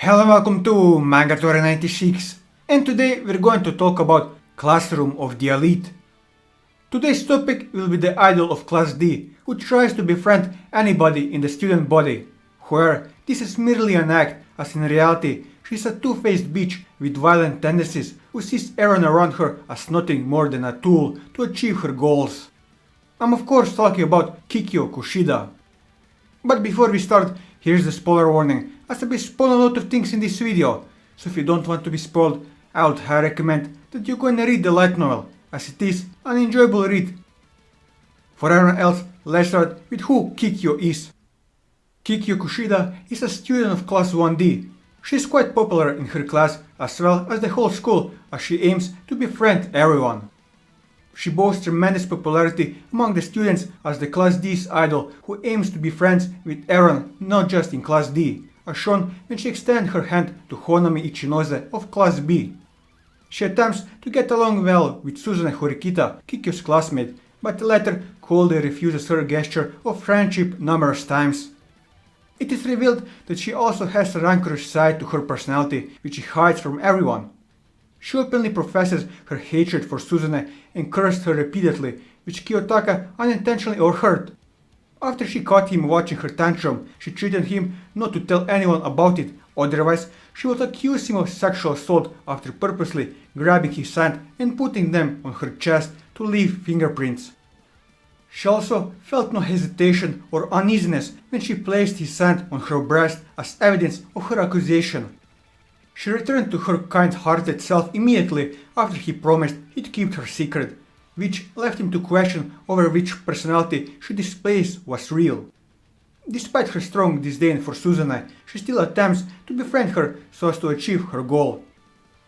Hello and welcome to Mangatory96, and today we're going to talk about Classroom of the Elite. Today's topic will be the idol of Class D, who tries to befriend anybody in the student body, where this is merely an act, as in reality she's a two-faced bitch with violent tendencies who sees everyone around her as nothing more than a tool to achieve her goals. I'm of course talking about Kikyō Kushida. But before we start, here's the spoiler warning, as I'll be spoiling a lot of things in this video, so if you don't want to be spoiled, I would highly recommend that you go and read the light novel, as it is an enjoyable read. For everyone else, let's start with who Kikyō is. Kikyō Kushida is a student of Class 1D. She is quite popular in her class as well as the whole school, as she aims to befriend everyone. She boasts tremendous popularity among the students as the Class D's idol who aims to be friends with everyone not just in Class D, as shown when she extends her hand to Honami Ichinose of Class B. She attempts to get along well with Suzune Horikita, Kikyo's classmate, but the latter coldly refuses her gesture of friendship numerous times. It is revealed that she also has a rancorous side to her personality which she hides from everyone. She openly professes her hatred for Suzune and cursed her repeatedly, which Kiyotaka unintentionally overheard. After she caught him watching her tantrum, she treated him not to tell anyone about it, otherwise she would accuse him of sexual assault after purposely grabbing his hand and putting them on her chest to leave fingerprints. She also felt no hesitation or uneasiness when she placed his hand on her breast as evidence of her accusation. She returned to her kind-hearted self immediately after he promised he'd keep her secret, which left him to question over which personality she displays was real. Despite her strong disdain for Suzune, she still attempts to befriend her so as to achieve her goal.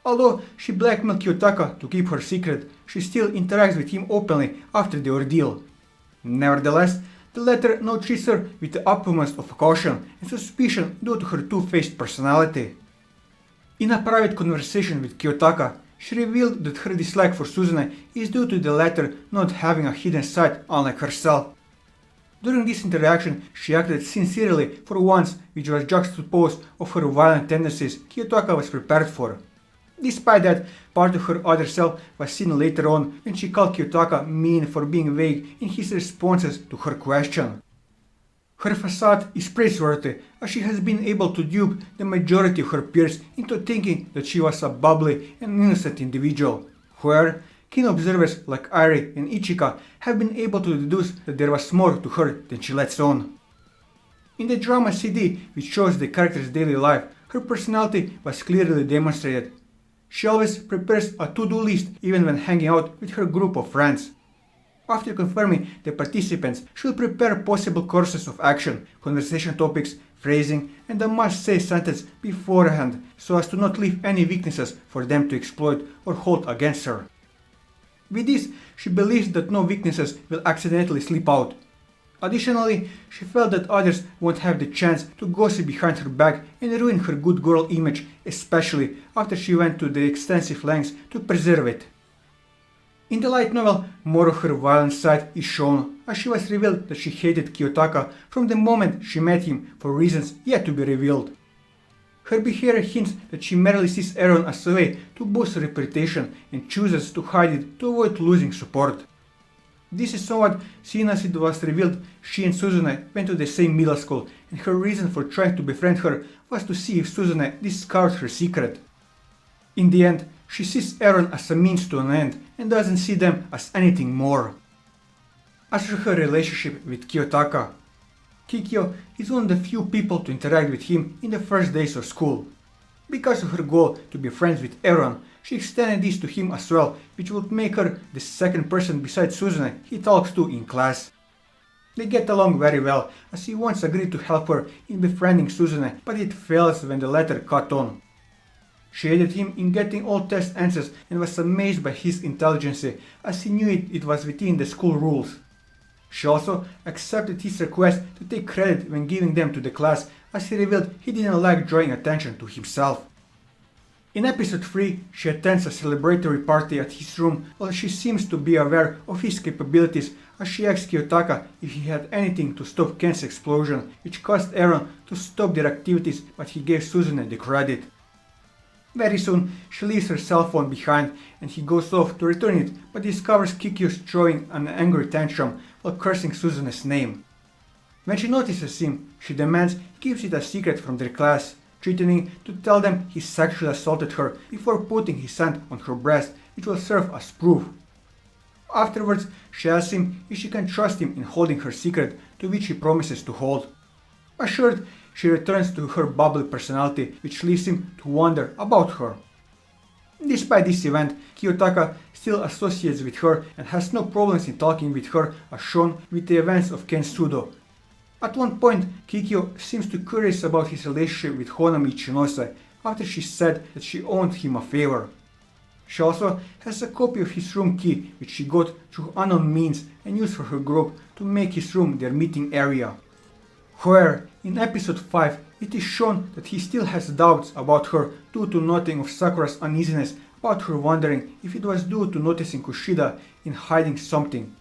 Although she blackmailed Kiyotaka to keep her secret, she still interacts with him openly after the ordeal. Nevertheless, the latter now treats her with the utmost of caution and suspicion due to her two-faced personality. In a private conversation with Kiyotaka, she revealed that her dislike for Suzune is due to the latter not having a hidden side unlike herself. During this interaction, she acted sincerely for once, which was juxtaposed of her violent tendencies Kiyotaka was prepared for. Despite that, part of her other self was seen later on when she called Kiyotaka mean for being vague in his responses to her question. Her facade is praiseworthy, as she has been able to dupe the majority of her peers into thinking that she was a bubbly and innocent individual, where keen observers like Airi and Ichika have been able to deduce that there was more to her than she lets on. In the drama CD, which shows the character's daily life, her personality was clearly demonstrated. She always prepares a to-do list even when hanging out with her group of friends. After confirming the participants, she will prepare possible courses of action, conversation topics, phrasing, and a must-say sentence beforehand so as to not leave any weaknesses for them to exploit or hold against her. With this, she believes that no weaknesses will accidentally slip out. Additionally, she felt that others won't have the chance to gossip behind her back and ruin her good girl image, especially after she went to the extensive lengths to preserve it. In the light novel, more of her violent side is shown, as she was revealed that she hated Kiyotaka from the moment she met him for reasons yet to be revealed. Her behavior hints that she merely sees everyone as a way to boost her reputation and chooses to hide it to avoid losing support. This is somewhat seen as it was revealed she and Suzune went to the same middle school, and her reason for trying to befriend her was to see if Suzune discovered her secret. In the end, she sees everyone as a means to an end and doesn't see them as anything more. As for her relationship with Kiyotaka, Kikyō is one of the few people to interact with him in the first days of school. Because of her goal to be friends with everyone, she extended this to him as well, which would make her the second person besides Suzune he talks to in class. They get along very well, as he once agreed to help her in befriending Suzune, but it fails when the latter caught on. She aided him in getting all test answers and was amazed by his intelligence, as he knew it was within the school rules. She also accepted his request to take credit when giving them to the class, as he revealed he didn't like drawing attention to himself. In episode 3, she attends a celebratory party at his room while she seems to be aware of his capabilities as she asks Kiyotaka if he had anything to stop Ken's explosion, which caused Aaron to stop their activities, but he gave Suzune the credit. Very soon, she leaves her cell phone behind and he goes off to return it, but discovers Kikyō throwing an angry tantrum while cursing Suzune's name. When she notices him, she demands he keeps it a secret from their class, threatening to tell them he sexually assaulted her before putting his hand on her breast, which will serve as proof. Afterwards, she asks him if she can trust him in holding her secret, to which he promises to hold. Assured, she returns to her bubbly personality, which leaves him to wonder about her. Despite this event, Kiyotaka still associates with her and has no problems in talking with her, as shown with the events of Ken's Sudo. At one point, Kikyō seems to curious about his relationship with Honami Ichinose after she said that she owed him a favor. She also has a copy of his room key, which she got through unknown means and used for her group to make his room their meeting area. However, in episode 5, it is shown that he still has doubts about her due to noting of Sakura's uneasiness about her wondering if it was due to noticing Kushida in hiding something.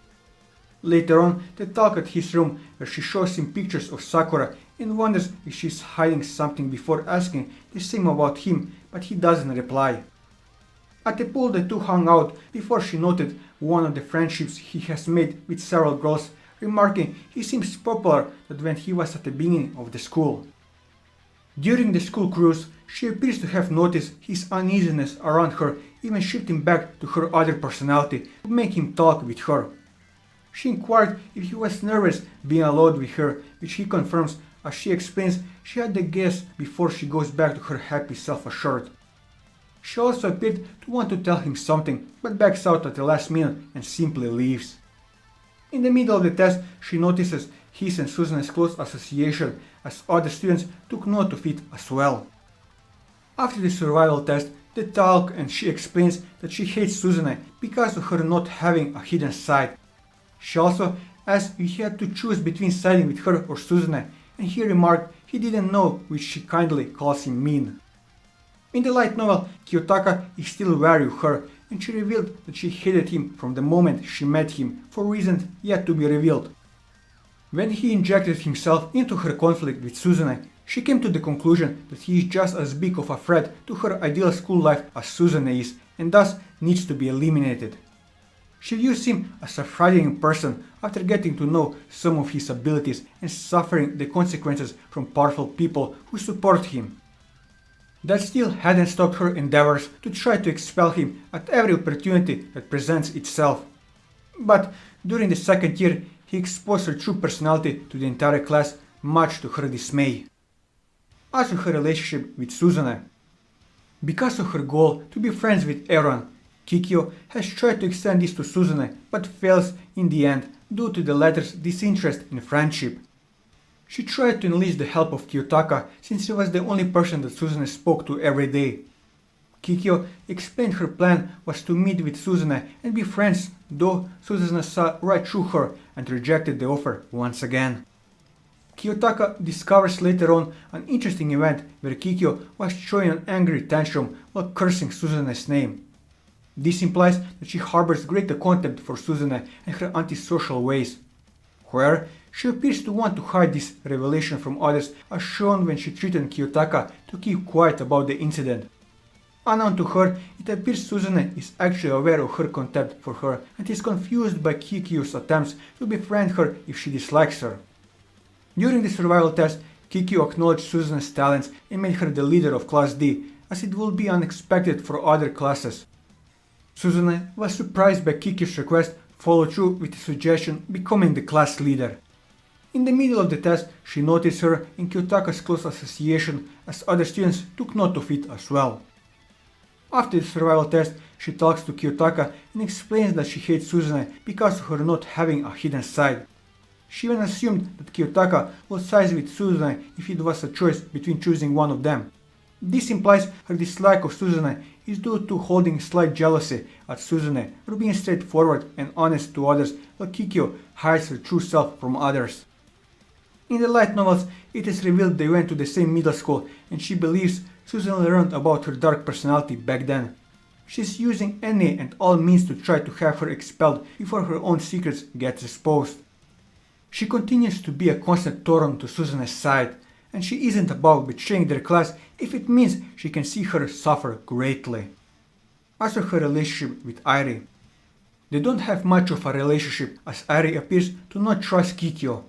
Later on, they talk at his room where she shows him pictures of Sakura and wonders if she is hiding something before asking the same about him, but he doesn't reply. At the pool, the two hung out before she noted one of the friendships he has made with several girls, remarking he seems popular than when he was at the beginning of the school. During the school cruise, she appears to have noticed his uneasiness around her, even shifting back to her other personality to make him talk with her. She inquired if he was nervous being alone with her, which he confirms as she explains she had the guess before she goes back to her happy self-assured. She also appeared to want to tell him something, but backs out at the last minute and simply leaves. In the middle of the test, she notices his and Suzune's close association, as other students took note of it as well. After the survival test, they talk and she explains that she hates Suzune because of her not having a hidden side. She also asks if he had to choose between siding with her or Suzune, and he remarked he didn't know, which she kindly calls him mean. In the light novel, Kiyotaka is still wary of her, and she revealed that she hated him from the moment she met him for reasons yet to be revealed. When he injected himself into her conflict with Suzune, she came to the conclusion that he is just as big of a threat to her ideal school life as Suzune is, and thus needs to be eliminated. She views him as a frightening person after getting to know some of his abilities and suffering the consequences from powerful people who support him. That still hadn't stopped her endeavors to try to expel him at every opportunity that presents itself. But during the second year, he exposed her true personality to the entire class, much to her dismay. As for her relationship with Suzune, because of her goal to be friends with Aaron, Kikyō has tried to extend this to Suzune, but fails in the end due to the latter's disinterest in friendship. She tried to enlist the help of Kiyotaka since he was the only person that Suzune spoke to every day. Kikyō explained her plan was to meet with Suzune and be friends, though Suzune saw right through her and rejected the offer once again. Kiyotaka discovers later on an interesting event where Kikyō was throwing an angry tantrum while cursing Suzune's name. This implies that she harbors greater contempt for Suzune and her antisocial ways. However, she appears to want to hide this revelation from others, as shown when she threatened Kiyotaka to keep quiet about the incident. Unknown to her, it appears Suzune is actually aware of her contempt for her and is confused by Kikyō's attempts to befriend her if she dislikes her. During the survival test, Kikyō acknowledged Suzune's talents and made her the leader of Class D, as it would be unexpected for other classes. Suzune was surprised by Kikyō's request, followed through with the suggestion becoming the class leader. In the middle of the test, she noticed her in Kiyotaka's close association, as other students took note of it as well. After the survival test, she talks to Kiyotaka and explains that she hates Suzune because of her not having a hidden side. She even assumed that Kiyotaka would side with Suzune if it was a choice between choosing one of them. This implies her dislike of Suzune is due to holding slight jealousy at Suzune for being straightforward and honest to others, while Kikyō hides her true self from others. In the light novels, it is revealed they went to the same middle school and she believes Susan learned about her dark personality back then. She's using any and all means to try to have her expelled before her own secrets get exposed. She continues to be a constant thorn to Susan's side, and she isn't about betraying their class if it means she can see her suffer greatly. As for her relationship with Airi, they don't have much of a relationship as Airi appears to not trust Kikyō.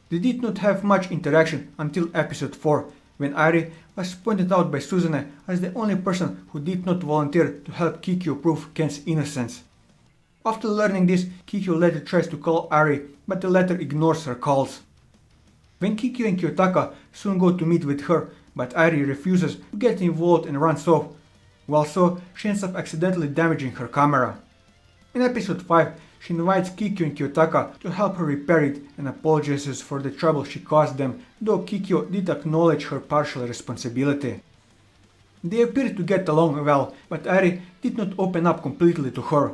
They did not have much interaction until episode 4, when Airi was pointed out by Suzune as the only person who did not volunteer to help Kikyō prove Ken's innocence. After learning this, Kikyō later tries to call Airi, but the latter ignores her calls. When Kikyō and Kiyotaka soon go to meet with her, but Airi refuses to get involved and runs off. While so, she ends up accidentally damaging her camera. In episode 5, she invites Kikyō and Kiyotaka to help her repair it and apologizes for the trouble she caused them, though Kikyō did acknowledge her partial responsibility. They appear to get along well, but Airi did not open up completely to her.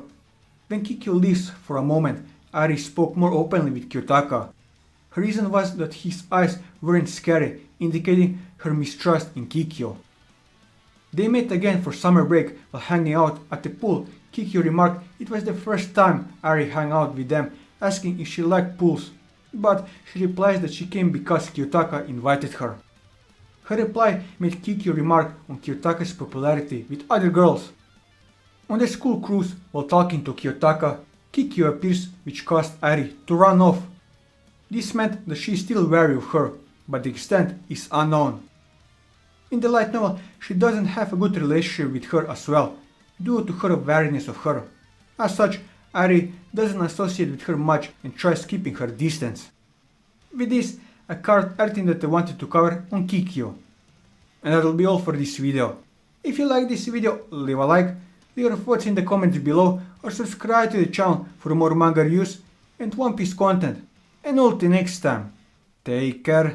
When Kikyō leaves for a moment, Airi spoke more openly with Kiyotaka. Her reason was that his eyes weren't scary, indicating her mistrust in Kikyō. They met again for summer break while hanging out at the pool. Kikyō remarked it was the first time Airi hung out with them, asking if she liked pools, but she replies that she came because Kiyotaka invited her. Her reply made Kikyō remark on Kiyotaka's popularity with other girls. On the school cruise, while talking to Kiyotaka, Kikyō appears, which caused Airi to run off. This meant that she is still wary of her, but the extent is unknown. In the light novel, she doesn't have a good relationship with her as well, due to her wariness of her. As such, Airi doesn't associate with her much and tries keeping her distance. With this, I covered everything that I wanted to cover on Kikyō. And that will be all for this video. If you like this video, leave a like, leave your thoughts in the comments below, or subscribe to the channel for more manga reviews and One Piece content. And until next time, take care.